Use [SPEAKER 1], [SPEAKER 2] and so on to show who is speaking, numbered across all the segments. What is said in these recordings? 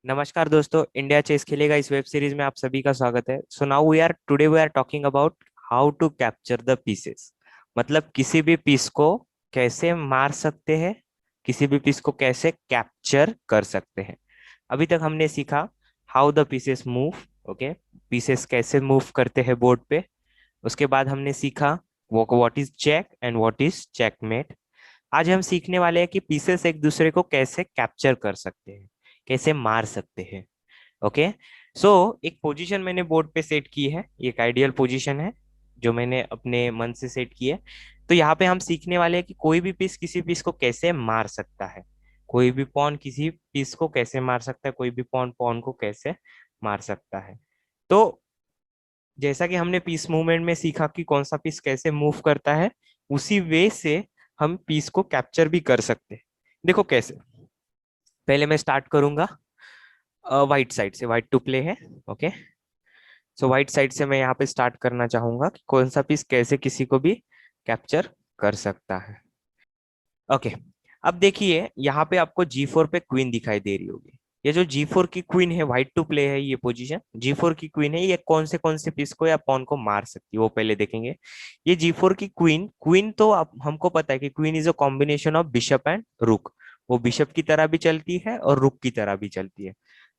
[SPEAKER 1] नमस्कार दोस्तों, India chess खेलेगा इस वेब सीरीज में आप सभी का स्वागत है। So now we are talking about how to capture the pieces. मतलब किसी भी पीस को कैसे मार सकते हैं, किसी भी पीस को कैसे कैप्चर कर सकते हैं। अभी तक हमने सीखा how the pieces move. Okay, pieces कैसे मूव करते हैं बोर्ड पे। उसके बाद हमने सीखा वो what is check and what is checkmate. आज हम सीखने वाले हैं कि पीसेस एक दूसरे को कैसे कैप्चर कर सकते हैं, कैसे मार सकते हैं। ओके, सो एक पोजीशन मैंने बोर्ड पे सेट की है, ये एक आइडियल पोजीशन है जो मैंने अपने मन से सेट की है। तो यहाँ पे हम सीखने वाले हैं कि कोई भी पीस किसी पीस को कैसे मार सकता है, कोई भी पॉन किसी पीस को कैसे मार सकता है, कोई भी पॉन पॉन को कैसे मार सकता है। तो जैसा कि हमने पीस मूवमेंट में सीखा कि कौन सा पीस कैसे मूव करता है, उसी वे से हम पीस को कैप्चर भी कर सकते हैं। देखो कैसे। पहले मैं स्टार्ट करूंगा वाइट साइड से, वाइट टू प्ले है। ओके, सो वाइट साइड से मैं यहाँ पे स्टार्ट करना चाहूंगा कि कौन सा पीस कैसे किसी को भी कैप्चर कर सकता है। ओके, अब देखिए यहाँ पे आपको G4 पे क्वीन दिखाई दे रही होगी। ये जो G4 की क्वीन है, व्हाइट टू प्ले है, ये पोजीशन G4 की क्वीन है। ये कौन से पीस को या पॉन को मार सकती है वो पहले देखेंगे। ये G4 की क्वीन क्वीन तो आप हमको पता है कि queen is a combination of bishop and रुक। वो बिशप की तरह भी चलती है और रुक की तरह भी चलती है।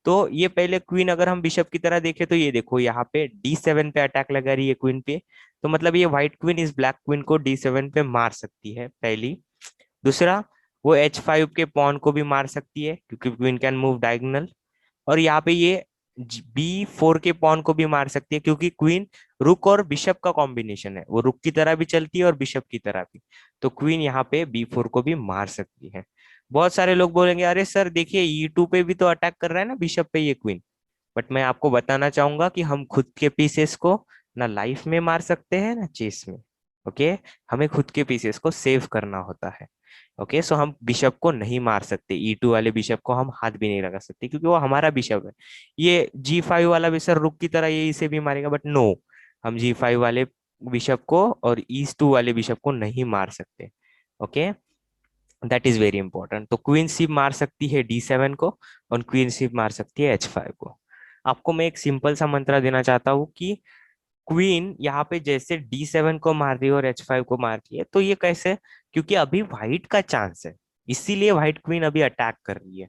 [SPEAKER 1] तो ये पहले क्वीन अगर हम बिशप की तरह देखें तो ये देखो यहाँ पे D7 पे अटैक लगा रही है क्वीन पे। तो मतलब ये व्हाइट क्वीन इस ब्लैक क्वीन को D7 पे मार सकती है पहली। दूसरा, वो H5 के पॉन को भी मार सकती है क्योंकि क्वीन कैन मूव डायगोनल। और यहाँ पे ये B4 के पॉन को भी मार सकती है क्योंकि क्वीन रुक और बिशप का कॉम्बिनेशन है, वो रुक की तरह भी चलती है और बिशप की तरह भी। तो क्वीन यहाँ पे B4 को भी मार सकती है। बहुत सारे लोग बोलेंगे अरे सर देखिए E2 पे भी तो अटैक कर रहा है ना बिशप पे ये क्वीन। बट मैं आपको बताना चाहूंगा कि हम खुद के पीसेस को ना लाइफ में मार सकते हैं ना चेस में। ओके, हमें खुद के पीसेस को सेव करना होता है। ओके, सो हम बिशप को नहीं मार सकते, E2 वाले बिशप को हम हाथ भी नहीं लगा सकते क्योंकि वो हमारा बिशप है। ये G5 वाला भी सर रुक की तरह ये इसे भी मारेगा, बट नो, हम G5 वाले बिशप को और E2 वाले बिशप को नहीं मार सकते। Okay, that is very important. तो क्वीन सी मार सकती है D7 को और क्वीन सी मार सकती है H5 को। आपको मैं एक सिंपल सा मंत्र देना चाहता हूँ कि क्वीन यहाँ पे जैसे D7 को मार रही है और H5 को मार रही है, तो ये कैसे? क्योंकि अभी व्हाइट का चांस है, इसीलिए व्हाइट क्वीन अभी अटैक कर रही है।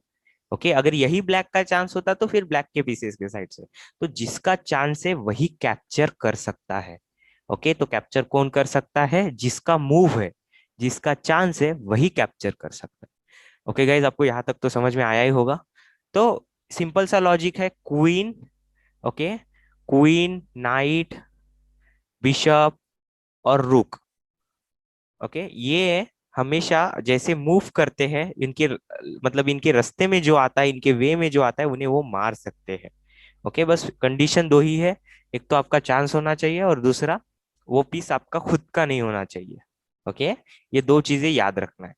[SPEAKER 1] ओके, अगर यही ब्लैक का चांस होता तो फिर ब्लैक के पीसेस के साइड से। तो जिसका चांस है वही कैप्चर कर सकता है। ओके, तो कैप्चर कौन कर सकता है? जिसका मूव है, जिसका चांस है वही कैप्चर कर सकता है। ओके गाइज, आपको यहाँ तक तो समझ में आया ही होगा। तो सिंपल सा लॉजिक है, queen, okay, queen, night, bishop और रुक। ओके, ये हमेशा जैसे मूव करते हैं, इनके मतलब इनके रास्ते में जो आता है, इनके वे में जो आता है, उन्हें वो मार सकते हैं। ओके, बस कंडीशन दो ही है, एक तो आपका चांस होना चाहिए और दूसरा वो पीस आपका खुद का नहीं होना चाहिए। ओके, ये दो चीजें याद रखना है।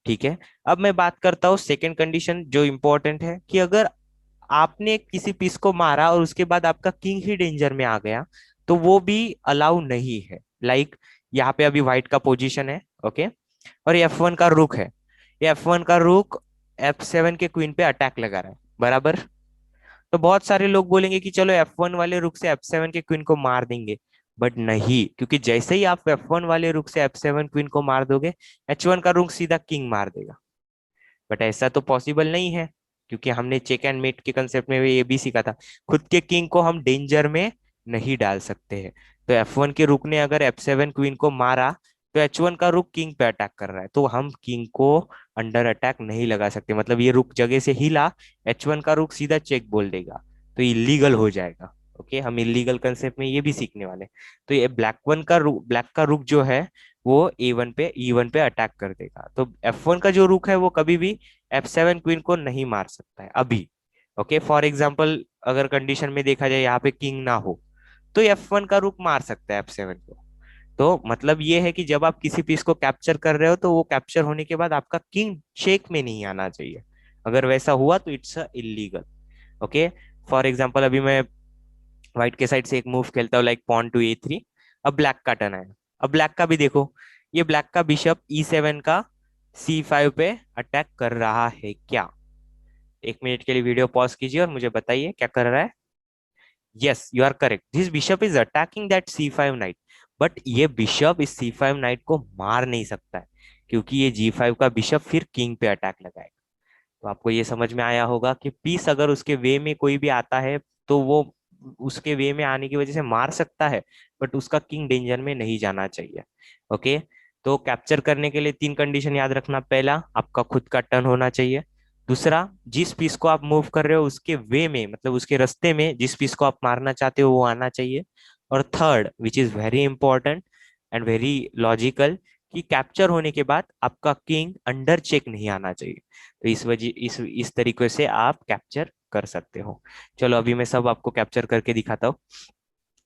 [SPEAKER 1] ठीक है, अब मैं बात करता हूँ सेकंड कंडीशन जो इंपॉर्टेंट है कि अगर आपने किसी पीस को मारा और उसके बाद आपका किंग ही डेंजर में आ गया तो वो भी अलाउ नहीं है। लाइक यहाँ पे अभी व्हाइट का पोजीशन है। ओके, और F1 का रुक है। ये F1 का रुक F7 के क्वीन पे अटैक लगा रहा है, बराबर। तो बहुत सारे लोग बोलेंगे कि चलो F1 वाले रुक से F7 के क्वीन को मार देंगे। बट नहीं, क्योंकि जैसे ही आप F1 वाले रुक से F7 क्वीन को मार दोगे, H1 का रुक सीधा किंग मार देगा। बट ऐसा तो पॉसिबल नहीं है, क्योंकि हमने चेक एंड मेट के कंसेप्ट में भी ये भी सीखा था, खुद के किंग को हम डेंजर में नहीं डाल सकते हैं। तो F1 के रुक ने अगर F7 क्वीन को मारा तो H1 का रुक किंग पे अटैक कर रहा है, तो हम किंग को अंडर अटैक नहीं लगा सकते। मतलब ये रुक जगह से हिला, H1 का रुक सीधा चेक बोल देगा, तो इलीगल हो जाएगा। ओके, हम इलीगल कंसेप्ट में ये भी सीखने वाले हैं। तो ये ब्लैक का रुक जो है वो E1 पे अटैक कर देगा। तो F1 का जो रुक है वो कभी भी F7 क्वीन को नहीं मार सकता है अभी। ओके, फॉर एग्जाम्पल अगर कंडीशन में देखा जाए यहाँ पे किंग ना हो तो F1 का रुक मार सकता है F7 को। तो मतलब ये है कि जब आप किसी पीस को कैप्चर कर रहे हो तो वो कैप्चर होने के बाद आपका किंग शेक में नहीं आना चाहिए। अगर वैसा हुआ तो it's illegal. Okay, for example अभी मैं व्हाइट के साइड से एक मूव खेलता हूँ लाइक पॉन टू E3। अब ब्लैक का टर्न है। अब ब्लैक का भी देखो, ये ब्लैक का बिशप E7 का C5 पे अटैक कर रहा है क्या? एक मिनट के लिए वीडियो पॉज कीजिए और मुझे बताइए क्या कर रहा है। Yes, you are correct, this bishop is attacking that C5 knight. But ये बिशप इस C5 नाइट को मार नहीं सकता है, क्योंकि ये G5 का बिशप फिर किंग पे अटैक लगाएगा। तो आपको ये समझ में आया होगा कि पीस अगर उसके वे में कोई भी आता है तो वो उसके वे में आने की वजह से मार सकता है, बट उसका किंग डेंजर में नहीं जाना चाहिए। ओके, तो कैप्चर करने के लिए तीन कंडीशन याद रखना। पहला, आपका खुद का टर्न होना चाहिए। दूसरा, जिस पीस को आप मूव कर रहे हो उसके वे में, मतलब उसके रास्ते में जिस पीस को आप मारना चाहते हो वो आना चाहिए। और third, which is very important and very logical, कि कैप्चर होने के बाद आपका किंग अंडर चेक नहीं आना चाहिए। तो इस वजह इस तरीके से आप कैप्चर कर सकते हो। चलो अभी मैं सब आपको कैप्चर करके दिखाता हूँ।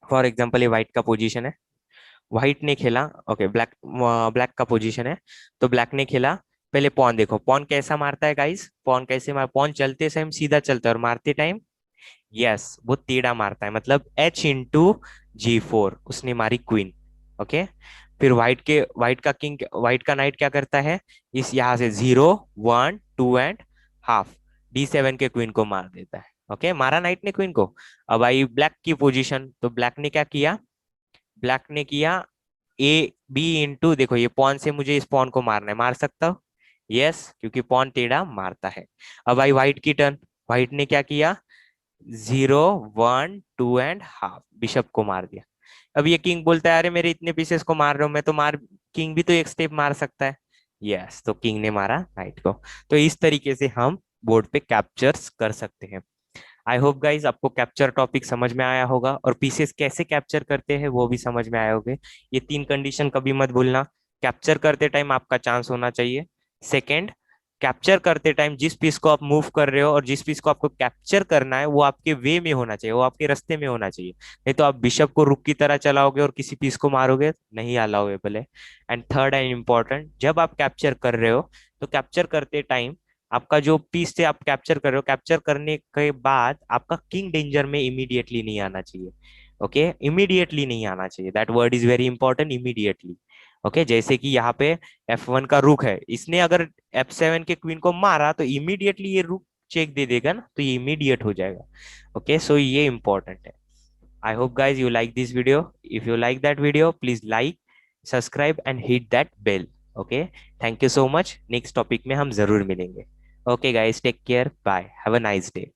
[SPEAKER 1] फॉर एग्जाम्पल ये व्हाइट का पोजीशन है, व्हाइट ने खेला, ओके ब्लैक, ब्लैक का पोजीशन है, तो ब्लैक ने खेला। पहले पॉन देखो, पॉन कैसा मारता है गाइस, पॉन कैसे मार, पॉन चलते टाइम सीधा चलता है और मारते टाइम, यस, वो टेढ़ा मारता है, मतलब H into G4 उसने मारी क्वीन। ओके, फिर व्हाइट का किंग, व्हाइट का नाइट क्या करता है, इस यहाँ से 0 1 2 एंड हाफ D7 के क्वीन को मार देता है। ओके, मारा नाइट ने क्वीन को। अब आई ब्लैक की पोजीशन, तो ब्लैक ने क्या किया, ब्लैक ने किया A B into, देखो ये पॉन से मुझे इस पॉन को मारना है, मार सकता हूँ, यस, क्योंकि पॉन टेढ़ा मारता है। अब आई व्हाइट की टर्न, व्हाइट ने क्या किया, 0 1 2 एंड हाफ बिशप को मार दिया। अब ये किंग बोलता है अरे मेरे इतने पीसेस को मार रहे हो, मैं तो मार, किंग भी तो एक स्टेप मार सकता है। यस, तो किंग ने मारा नाइट को। तो इस तरीके से हम बोर्ड पे कैप्चर्स कर सकते हैं। आई होप गाइज आपको कैप्चर टॉपिक समझ में आया होगा, और पीसेस कैसे कैप्चर करते हैं वो भी समझ में आए होंगे। ये तीन कंडीशन कभी मत भूलना। कैप्चर करते टाइम आपका चांस होना चाहिए। सेकंड, कैप्चर करते टाइम जिस पीस को आप मूव कर रहे हो और जिस पीस को आपको कैप्चर करना है वो आपके वे में होना चाहिए, वो आपके रास्ते में होना चाहिए। नहीं तो आप बिशप को रुक की तरह चलाओगे और किसी पीस को मारोगे, नहीं अलाउेबल है। एंड थर्ड एंड इम्पोर्टेंट, जब आप कैप्चर कर रहे हो तो कैप्चर करते टाइम आपका जो पीस से आप कैप्चर कर रहे हो, कैप्चर करने के बाद आपका किंग डेंजर में इमीडिएटली नहीं आना चाहिए। ओके, इमीडिएटली नहीं आना चाहिए, that word is very important, immediately. Okay, जैसे कि यहाँ पे F1 का रुक है, इसने अगर F7 के क्वीन को मारा तो इमीडिएटली ये रुक चेक दे देगा ना, तो ये इमीडिएट हो जाएगा। ओके, सो ये इंपॉर्टेंट है। I hope guys you like this video. If you like that video please like, subscribe and hit that bell. Okay, thank you so much, next topic में हम जरूर मिलेंगे। Okay guys, take care, bye, have a nice day.